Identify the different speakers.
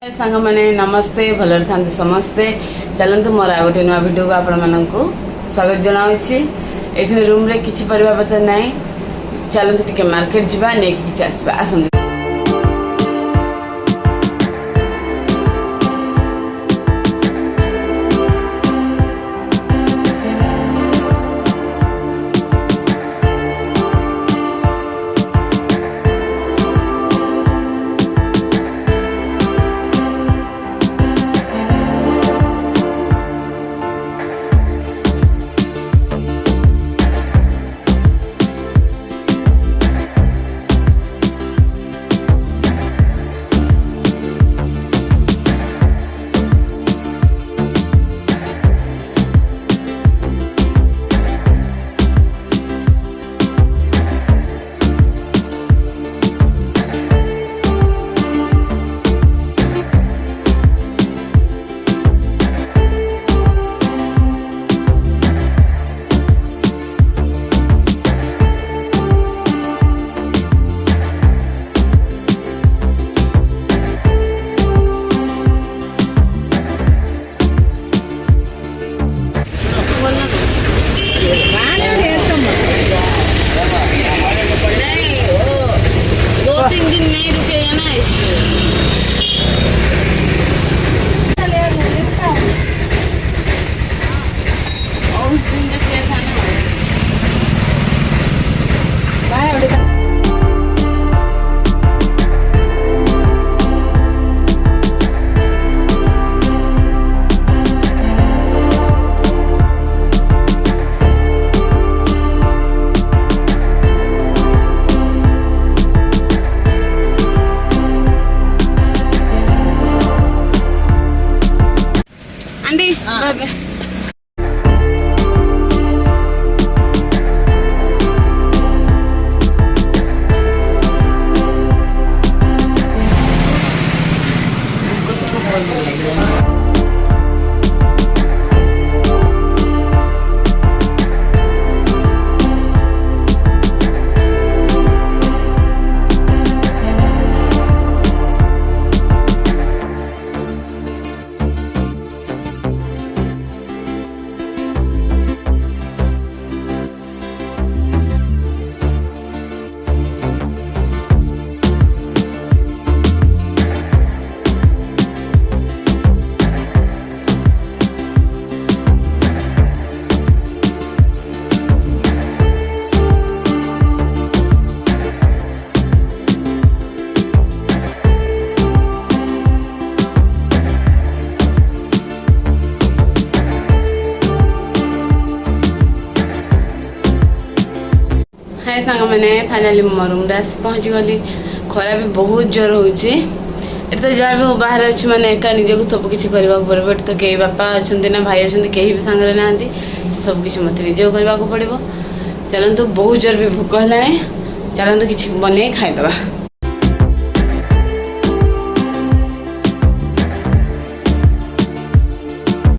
Speaker 1: सांग मैंने नमस्ते भलर था समस्ते चलतु मोर आ गए नुआ भिडियो को आपण को स्वागत जनाऊँगी। एखने रूम रे किसी परिबा पतर ना चलतु टिके मार्केट जावा नहीं कि आसवा आसत। सांग मैंने फाइनाली मो रूम पहुँची गली। खरा भी बहुत जोर हो तो जहाँ भी बाहर अच्छी मैंने एका निजक सबकि करने पड़े। तो कई बापा अच्छा ना भाई अच्छा कहीं भी सांगे ना तो सबकि मत निज करने पड़ो। चलतु बहुत जोर भी भोक है चलतु कि बन खाईदे।